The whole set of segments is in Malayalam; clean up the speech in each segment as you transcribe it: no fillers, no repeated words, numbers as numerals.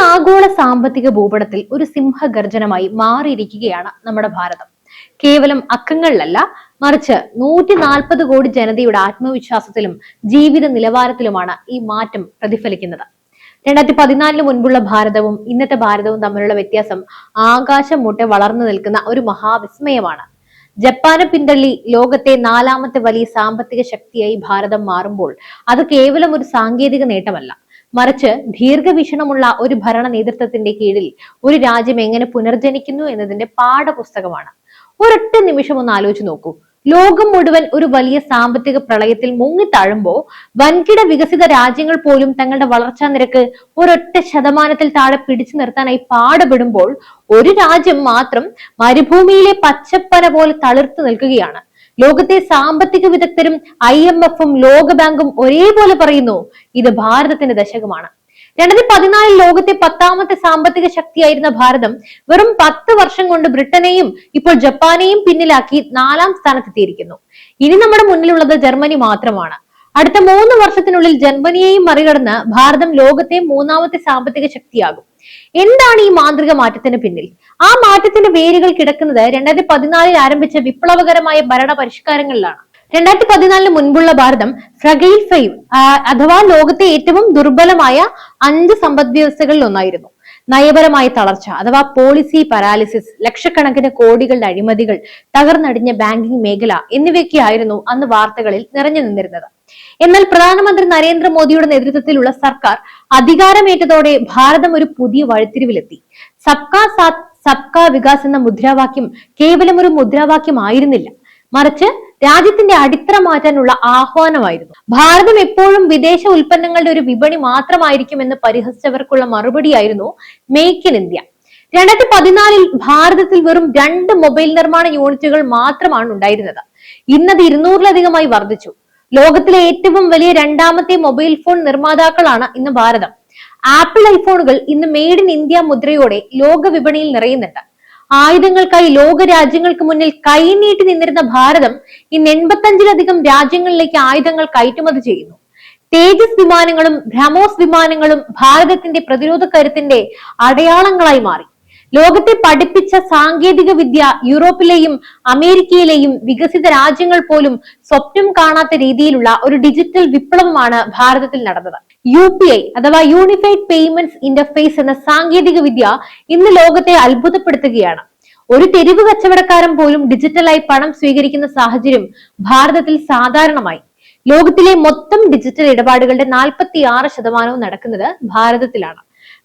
ആഗോള സാമ്പത്തിക ഭൂപടത്തിൽ ഒരു സിംഹഗർജനമായി മാറിയിരിക്കുകയാണ് നമ്മുടെ ഭാരതം. കേവലം അക്കങ്ങളിലല്ല, മറിച്ച് 140 കോടി ജനതയുടെ ആത്മവിശ്വാസത്തിലും ജീവിത നിലവാരത്തിലുമാണ് ഈ മാറ്റം പ്രതിഫലിക്കുന്നത്. 2014 മുൻപുള്ള ഭാരതവും ഇന്നത്തെ ഭാരതവും തമ്മിലുള്ള വ്യത്യാസം ആകാശം മുട്ടെ വളർന്നു നിൽക്കുന്ന ഒരു മഹാവിസ്മയമാണ്. ജപ്പാനെ പിന്തള്ളി ലോകത്തെ 4ാമത്തെ വലിയ സാമ്പത്തിക ശക്തിയായി ഭാരതം മാറുമ്പോൾ അത് കേവലം ഒരു സാങ്കേതിക നേട്ടമല്ല, മറിച്ച് ദീർഘവീക്ഷണമുള്ള ഒരു ഭരണ നേതൃത്വത്തിന്റെ കീഴിൽ ഒരു രാജ്യം എങ്ങനെ പുനർജനിക്കുന്നു എന്നതിന്റെ പാഠപുസ്തകമാണ്. ഒരൊറ്റ നിമിഷം ഒന്ന് ആലോചിച്ച് നോക്കൂ. ലോകം മുഴുവൻ ഒരു വലിയ സാമ്പത്തിക പ്രളയത്തിൽ മുങ്ങിത്താഴുമ്പോൾ വൻകിട വികസിത രാജ്യങ്ങൾ പോലും തങ്ങളുടെ വളർച്ചാ നിരക്ക് ഒരൊറ്റ ശതമാനത്തിൽ താഴെ പിടിച്ചു നിർത്താനായി പാടുപെടുമ്പോൾ ഒരു രാജ്യം മാത്രം മരുഭൂമിയിലെ പച്ചപ്പന പോലെ തളിർത്തു നിൽക്കുകയാണ്. ലോകത്തെ സാമ്പത്തിക വിദഗ്ധരും IMF-ഉം ലോകബാങ്കും ഒരേപോലെ പറയുന്നു, ഇത് ഭാരതത്തിന്റെ ദശകമാണ്. 2014 ലോകത്തെ 10ാമത്തെ സാമ്പത്തിക ശക്തിയായിരുന്ന ഭാരതം വെറും 10 വർഷം കൊണ്ട് ബ്രിട്ടനെയും ഇപ്പോൾ ജപ്പാനെയും പിന്നിലാക്കി 4ാം സ്ഥാനത്തെത്തിയിരിക്കുന്നു. ഇനി നമ്മുടെ മുന്നിലുള്ളത് ജർമ്മനി മാത്രമാണ്. അടുത്ത 3 വർഷത്തിനുള്ളിൽ ജർമ്മനിയെയും മറികടന്ന് ഭാരതം ലോകത്തെ 3ാമത്തെ സാമ്പത്തിക ശക്തിയാകും. എന്താണ് ഈ മാന്ത്രിക മാറ്റത്തിന് പിന്നിൽ? ആ മാറ്റത്തിന്റെ വേരുകൾ കിടക്കുന്നത് 2014 ആരംഭിച്ച വിപ്ലവകരമായ ഭരണ പരിഷ്കാരങ്ങളിലാണ്. 2014 മുൻപുള്ള ഭാരതം ഫ്രഗൈൽ 5 അഥവാ ലോകത്തെ ഏറ്റവും ദുർബലമായ 5 സമ്പദ് വ്യവസ്ഥകളിൽ ഒന്നായിരുന്നു. നയപരമായ തളർച്ച അഥവാ പോളിസി പാരാലിസിസ്, ലക്ഷക്കണക്കിന് കോടികളുടെ അഴിമതികൾ, തകർന്നടിഞ്ഞ ബാങ്കിംഗ് മേഖല എന്നിവയൊക്കെയായിരുന്നു അന്ന് വാർത്തകളിൽ നിറഞ്ഞു നിന്നിരുന്നത്. എന്നാൽ പ്രധാനമന്ത്രി നരേന്ദ്രമോദിയുടെ നേതൃത്വത്തിലുള്ള സർക്കാർ അധികാരമേറ്റതോടെ ഭാരതം ഒരു പുതിയ വഴിത്തിരിവിലെത്തി. സബ്കാ സാത്ത് സബ്കാ വികാസ് എന്ന മുദ്രാവാക്യം കേവലം ഒരു മുദ്രാവാക്യമായിരുന്നില്ല, മറിച്ച് രാജ്യത്തിന്റെ അടിത്തറ മാറ്റാനുള്ള ആഹ്വാനമായിരുന്നു. ഭാരതം എപ്പോഴും വിദേശ ഉൽപ്പന്നങ്ങളുടെ ഒരു വിപണി മാത്രമായിരിക്കുമെന്ന് പരിഹസിച്ചവർക്കുള്ള മറുപടിയായിരുന്നു മേക്ക് ഇൻ ഇന്ത്യ. 2014 ഭാരതത്തിൽ വെറും 2 മൊബൈൽ നിർമ്മാണ യൂണിറ്റുകൾ മാത്രമാണ് ഉണ്ടായിരുന്നത്. ഇന്നത് 200-ലധികമായി വർദ്ധിച്ചു. ലോകത്തിലെ ഏറ്റവും വലിയ 2ാമത്തെ മൊബൈൽ ഫോൺ നിർമ്മാതാക്കളാണ് ഇന്ന് ഭാരതം. ആപ്പിൾ ഐഫോണുകൾ ഇന്ന് മെയ്ഡ് ഇൻ ഇന്ത്യ മുദ്രയോടെ ലോക വിപണിയിൽ നിറയുന്നുണ്ട്. ആയുധങ്ങൾക്കായി ലോക രാജ്യങ്ങൾക്ക് മുന്നിൽ കൈനീട്ടി നിന്നിരുന്ന ഭാരതം ഇന്ന് 85-ലധികം രാജ്യങ്ങളിലേക്ക് ആയുധങ്ങൾ കയറ്റുമതി ചെയ്യുന്നു. തേജസ് വിമാനങ്ങളും ബ്രഹ്മോസ് വിമാനങ്ങളും ഭാരതത്തിന്റെ പ്രതിരോധ കരുത്തിന്റെ അടയാളങ്ങളായി മാറി. ലോകത്തെ പഠിപ്പിച്ച സാങ്കേതിക വിദ്യ യൂറോപ്പിലെയും അമേരിക്കയിലെയും വികസിത രാജ്യങ്ങൾ പോലും സ്വപ്നം കാണാത്ത രീതിയിലുള്ള ഒരു ഡിജിറ്റൽ വിപ്ലവമാണ് ഭാരതത്തിൽ നടന്നത്. UPI അഥവാ യൂണിഫൈഡ് പേയ്മെന്റ്സ് ഇന്റർഫേസ് എന്ന സാങ്കേതിക വിദ്യ ഇന്ന് ലോകത്തെ അത്ഭുതപ്പെടുത്തുകയാണ്. ഒരു തെരുവ് കച്ചവടക്കാരൻ പോലും ഡിജിറ്റലായി പണം സ്വീകരിക്കുന്ന സാഹചര്യം ഭാരതത്തിൽ സാധാരണമായി. ലോകത്തിലെ മൊത്തം ഡിജിറ്റൽ ഇടപാടുകളുടെ 46% നടക്കുന്നത് ഭാരതത്തിലാണ്.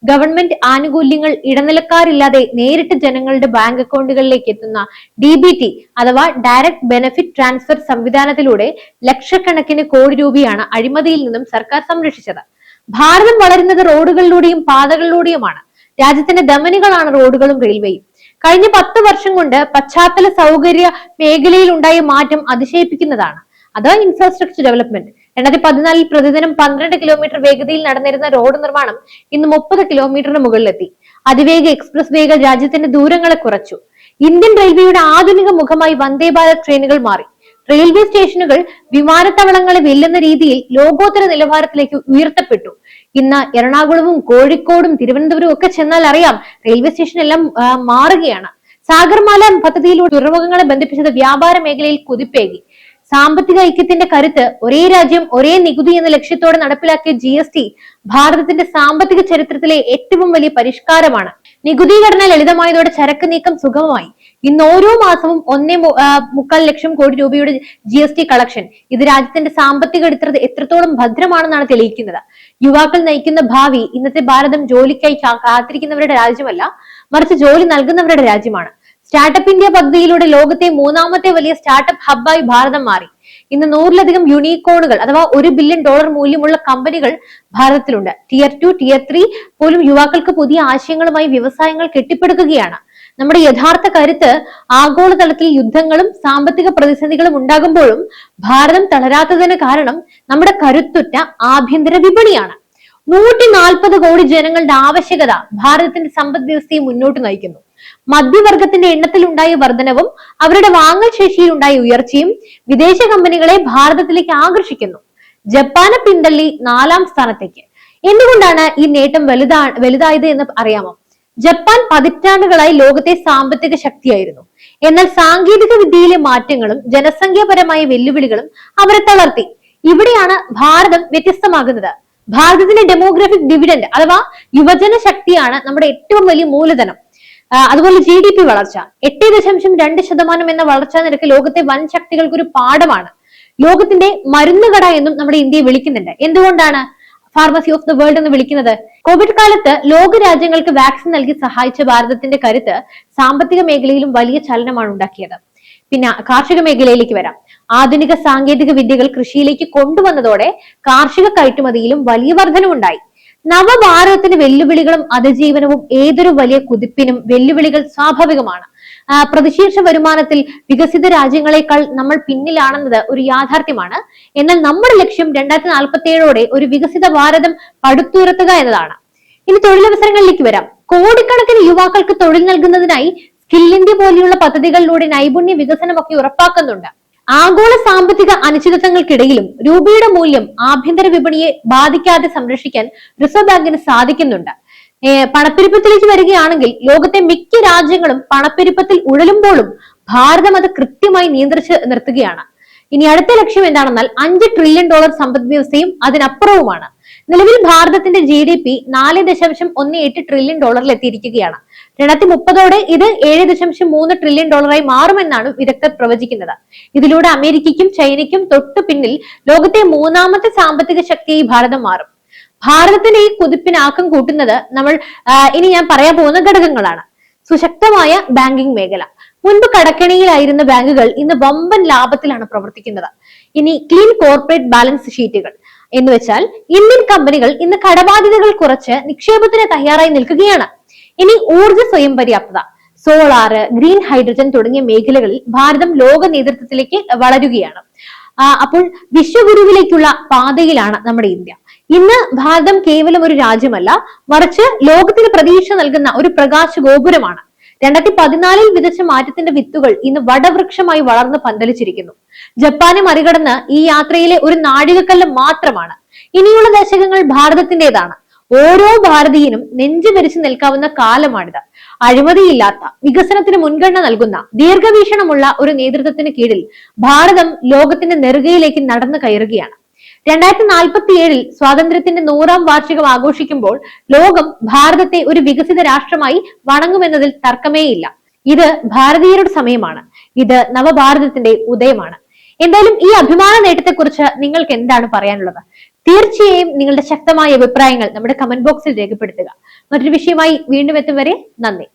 ഗവൺമെന്റ് ആനുകൂല്യങ്ങൾ ഇടനിലക്കാരില്ലാതെ നേരിട്ട് ജനങ്ങളുടെ ബാങ്ക് അക്കൗണ്ടുകളിലേക്ക് എത്തുന്ന DBT അഥവാ ഡയറക്ട് ബെനിഫിറ്റ് ട്രാൻസ്ഫർ സംവിധാനത്തിലൂടെ ലക്ഷക്കണക്കിന് കോടി രൂപയാണ് അഴിമതിയിൽ നിന്നും സർക്കാർ സംരക്ഷിച്ചത്. ഭാരതം വളരുന്നത് റോഡുകളിലൂടെയും പാതകളിലൂടെയുമാണ്. രാജ്യത്തിന്റെ ധമനികളാണ് റോഡുകളും റെയിൽവേയും. കഴിഞ്ഞ 10 വർഷം കൊണ്ട് പശ്ചാത്തല സൗകര്യ മേഖലയിൽ ഉണ്ടായ മാറ്റം അതിശയിപ്പിക്കുന്നതാണ്. അഥവാ ഇൻഫ്രാസ്ട്രക്ചർ ഡെവലപ്മെന്റ്. 2014 പ്രതിദിനം 12 കിലോമീറ്റർ വേഗതയിൽ നടന്നിരുന്ന റോഡ് നിർമ്മാണം ഇന്ന് 30 കിലോമീറ്ററിന് മുകളിലെത്തി. അതിവേഗ എക്സ്പ്രസ് വേകൾ രാജ്യത്തിന്റെ ദൂരങ്ങളെ കുറച്ചു. ഇന്ത്യൻ റെയിൽവേയുടെ ആധുനിക മുഖമായി വന്ദേ ഭാരത് ട്രെയിനുകൾ മാറി. റെയിൽവേ സ്റ്റേഷനുകൾ വിമാനത്താവളങ്ങളെ വെല്ലുന്ന രീതിയിൽ ലോകോത്തര നിലവാരത്തിലേക്ക് ഉയർത്തപ്പെട്ടു. ഇന്ന് എറണാകുളവും കോഴിക്കോടും തിരുവനന്തപുരവും ഒക്കെ ചെന്നാൽ അറിയാം, റെയിൽവേ സ്റ്റേഷൻ എല്ലാം മാറുകയാണ്. സാഗർമാല പദ്ധതിയിലൂടെ തുറമുഖങ്ങളെ ബന്ധിപ്പിച്ചത് വ്യാപാര മേഖലയിൽ കുതിപ്പേകി. സാമ്പത്തിക ഐക്യത്തിന്റെ കരുത്ത്, ഒരേ രാജ്യം ഒരേ നികുതി എന്ന ലക്ഷ്യത്തോടെ നടപ്പിലാക്കിയ GST ഭാരതത്തിന്റെ സാമ്പത്തിക ചരിത്രത്തിലെ ഏറ്റവും വലിയ പരിഷ്കാരമാണ്. നികുതി ഘടന ലളിതമായതോടെ ചരക്ക് നീക്കം സുഗമമായി. ഇന്ന് ഓരോ മാസവും 1.25 ലക്ഷം കോടി രൂപയുടെ GST കളക്ഷൻ. ഇത് രാജ്യത്തിന്റെ സാമ്പത്തിക അടിത്തറ എത്രത്തോളം ഭദ്രമാണെന്നാണ് തെളിയിക്കുന്നത്. യുവാക്കൾ നയിക്കുന്ന ഭാവി. ഇന്നത്തെ ഭാരതം ജോലിക്കായി കാത്തിരിക്കുന്നവരുടെ രാജ്യമല്ല, മറിച്ച് ജോലി നൽകുന്നവരുടെ രാജ്യമാണ്. സ്റ്റാർട്ടപ്പ് ഇന്ത്യ പദ്ധതിയിലൂടെ ലോകത്തെ 3ാമത്തെ വലിയ സ്റ്റാർട്ടപ്പ് ഹബ്ബായി ഭാരതം മാറി. ഇന്ന് 100-ലധികം യൂണിക്കോണുകൾ അഥവാ $1 ബില്യൺ മൂല്യമുള്ള കമ്പനികൾ ഭാരതത്തിലുണ്ട്. Tier 2, Tier 3 പോലും യുവാക്കൾക്ക് പുതിയ ആശയങ്ങളുമായി വ്യവസായങ്ങൾ കെട്ടിപ്പടുക്കുകയാണ്. നമ്മുടെ യഥാർത്ഥ കരുത്ത് ആഗോളതലത്തിൽ യുദ്ധങ്ങളും സാമ്പത്തിക പ്രതിസന്ധികളും ഉണ്ടാകുമ്പോഴും ഭാരതം തളരാത്തതിന് കാരണം നമ്മുടെ കരുത്തുറ്റ ആഭ്യന്തര വിപണിയാണ്. 140 കോടി ജനങ്ങളുടെ ആവശ്യകത ഭാരതത്തിന്റെ സമ്പദ് വ്യവസ്ഥയെ മുന്നോട്ട് നയിക്കുന്നു. മധ്യവർഗത്തിന്റെ എണ്ണത്തിൽ ഉണ്ടായ വർധനവും അവരുടെ വാങ്ങൽ ശേഷിയിൽ ഉണ്ടായ ഉയർച്ചയും വിദേശ കമ്പനികളെ ഭാരതത്തിലേക്ക് ആകർഷിക്കുന്നു. ജപ്പാനെ പിന്തള്ളി 4ാം സ്ഥാനത്തേക്ക്. എന്തുകൊണ്ടാണ് ഈ നേട്ടം വലുതായത് എന്ന് അറിയാമോ? ജപ്പാൻ പതിറ്റാണ്ടുകളായി ലോകത്തെ സാമ്പത്തിക ശക്തിയായിരുന്നു. എന്നാൽ സാങ്കേതിക വിദ്യയിലെ മാറ്റങ്ങളും ജനസംഖ്യാപരമായ വെല്ലുവിളികളും അവരെ തളർത്തി. ഇവിടെയാണ് ഭാരതം വ്യത്യസ്തമാകുന്നത്. ഭാരതത്തിന്റെ ഡെമോഗ്രാഫിക് ഡിവിഡൻഡ് അഥവാ യുവജന ശക്തിയാണ് നമ്മുടെ ഏറ്റവും വലിയ മൂലധനം. അതുപോലെ GDP വളർച്ച 8.2% എന്ന വളർച്ചാ നിരക്ക് ലോകത്തെ വൻ ശക്തികൾക്ക് ഒരു പാഠമാണ്. ലോകത്തിന്റെ മരുന്നുകട എന്നും നമ്മുടെ ഇന്ത്യയെ വിളിക്കുന്നുണ്ട്. എന്തുകൊണ്ടാണ് ഫാർമസി ഓഫ് ദ വേൾഡ് എന്ന് വിളിക്കുന്നത്? കോവിഡ് കാലത്ത് ലോക രാജ്യങ്ങൾക്ക് വാക്സിൻ നൽകി സഹായിച്ച ഭാരതത്തിന്റെ കരുത്ത് സാമ്പത്തിക മേഖലയിലും വലിയ ചലനമാണ് ഉണ്ടാക്കിയത്. പിന്നെ കാർഷിക മേഖലയിലേക്ക് വരാം. ആധുനിക സാങ്കേതിക വിദ്യകൾ കൃഷിയിലേക്ക് കൊണ്ടുവന്നതോടെ കാർഷിക കയറ്റുമതിയിലും വലിയ വർധനവുണ്ടായി. നവഭാരതത്തിന് വെല്ലുവിളികളും അതിജീവനവും ഏതൊരു വലിയ കുതിപ്പിനും വെല്ലുവിളികൾ സ്വാഭാവികമാണ്. പ്രതിശീർഷ വരുമാനത്തിൽ വികസിത രാജ്യങ്ങളെക്കാൾ നമ്മൾ പിന്നിലാണെന്നത് ഒരു യാഥാർത്ഥ്യമാണ്. എന്നാൽ നമ്മുടെ ലക്ഷ്യം 2047 ഒരു വികസിത ഭാരതം പടുത്തുയർത്തുക എന്നതാണ്. ഇനി തൊഴിലവസരങ്ങളിലേക്ക് വരാം. കോടിക്കണക്കിന് യുവാക്കൾക്ക് തൊഴിൽ നൽകുന്നതിനായി സ്കിൽ ഇന്ത്യ പോലെയുള്ള പദ്ധതികളിലൂടെ നൈപുണ്യ വികസനമൊക്കെ ഉറപ്പാക്കുന്നുണ്ട്. ആഗോള സാമ്പത്തിക അനിശ്ചിതത്വങ്ങൾക്കിടയിലും രൂപയുടെ മൂല്യം ആഭ്യന്തര വിപണിയെ ബാധിക്കാതെ സംരക്ഷിക്കാൻ റിസർവ് ബാങ്കിന് സാധിക്കുന്നുണ്ട്. പണപ്പെരുപ്പത്തിലേക്ക് വരികയാണെങ്കിൽ ലോകത്തെ മിക്ക രാജ്യങ്ങളും പണപ്പെരുപ്പത്തിൽ ഉഴലുമ്പോഴും ഭാരതം അത് കൃത്യമായി നിയന്ത്രിച്ച് നിർത്തുകയാണ്. ഇനി അടുത്ത ലക്ഷ്യം എന്താണെന്നാൽ $5 ട്രില്യൺ സമ്പദ് വ്യവസ്ഥയും അതിനപ്പുറവുമാണ്. നിലവിൽ ഭാരതത്തിന്റെ GDP $4.18 ട്രില്യൺ എത്തിയിരിക്കുകയാണ്. 2030 ഇത് $7.3 ട്രില്യൺ മാറുമെന്നാണ് വിദഗ്ധർ പ്രവചിക്കുന്നത്. ഇതിലൂടെ അമേരിക്കയ്ക്കും ചൈനയ്ക്കും തൊട്ടു പിന്നിൽ ലോകത്തെ മൂന്നാമത്തെ സാമ്പത്തിക ശക്തിയായി ഭാരതം മാറും. ഭാരതത്തിന്റെ ഈ കുതിപ്പിന് ആക്കം കൂട്ടുന്നത് ഇനി ഞാൻ പറയാൻ പോകുന്ന ഘടകങ്ങളാണ്. സുശക്തമായ ബാങ്കിംഗ് മേഖല. മുൻപ് കടക്കെണിയിലായിരുന്ന ബാങ്കുകൾ ഇന്ന് വമ്പൻ ലാഭത്തിലാണ് പ്രവർത്തിക്കുന്നത്. ഇനി ക്ലീൻ കോർപ്പറേറ്റ് ബാലൻസ് ഷീറ്റുകൾ എന്ന് വെച്ചാൽ ഇന്ത്യൻ കമ്പനികൾ ഇന്ന് കടബാധ്യതകൾ കുറച്ച് നിക്ഷേപത്തിന് തയ്യാറായി നിൽക്കുകയാണ്. ഇനി ഊർജ്ജ സ്വയം പര്യാപ്തത, സോളാർ, ഗ്രീൻ ഹൈഡ്രജൻ തുടങ്ങിയ മേഖലകളിൽ ഭാരതം ലോക നേതൃത്വത്തിലേക്ക് വളരുകയാണ്. അപ്പോൾ വിശ്വഗുരുവിലേക്കുള്ള പാതയിലാണ് നമ്മുടെ ഇന്ത്യ. ഇന്ന് ഭാരതം കേവലം ഒരു രാജ്യമല്ല, മറിച്ച് ലോകത്തിന് പ്രതീക്ഷ നൽകുന്ന ഒരു പ്രകാശ ഗോപുരമാണ്. 2014 വിതച്ച മാറ്റത്തിന്റെ വിത്തുകൾ ഇന്ന് വടവൃക്ഷമായി വളർന്ന് പന്തലിച്ചിരിക്കുന്നു. ജപ്പാനെ മറികടന്ന് ഈ യാത്രയിലെ ഒരു നാഴികക്കല്ല് മാത്രമാണ്. ഇനിയുള്ള ദശകങ്ങൾ ഭാരതത്തിന്റേതാണ്. ഓരോ ഭാരതീയനും നെഞ്ചു വരിച്ചു നിൽക്കാവുന്ന കാലമാണിത്. അഴിമതിയില്ലാത്ത, വികസനത്തിന് മുൻഗണന നൽകുന്ന, ദീർഘവീക്ഷണമുള്ള ഒരു നേതൃത്വത്തിന് കീഴിൽ ഭാരതം ലോകത്തിന്റെ നെറുകയിലേക്ക് നടന്നു കയറുകയാണ്. 2047 സ്വാതന്ത്ര്യത്തിന്റെ 100ാം വാർഷികം ആഘോഷിക്കുമ്പോൾ ലോകം ഭാരതത്തെ ഒരു വികസിത രാഷ്ട്രമായി വണങ്ങുമെന്നതിൽ തർക്കമേയില്ല. ഇത് ഭാരതീയരുടെ സമയമാണ്. ഇത് നവഭാരതത്തിന്റെ ഉദയമാണ്. എന്തായാലും ഈ അഭിമാന നേട്ടത്തെക്കുറിച്ച് നിങ്ങൾക്ക് എന്താണ് പറയാനുള്ളത്? തീർച്ചയായും നിങ്ങളുടെ ശക്തമായ അഭിപ്രായങ്ങൾ നമ്മുടെ കമന്റ് ബോക്സിൽ രേഖപ്പെടുത്തുക. മറ്റൊരു വിഷയമായി വീണ്ടും എത്തും വരെ നന്ദി.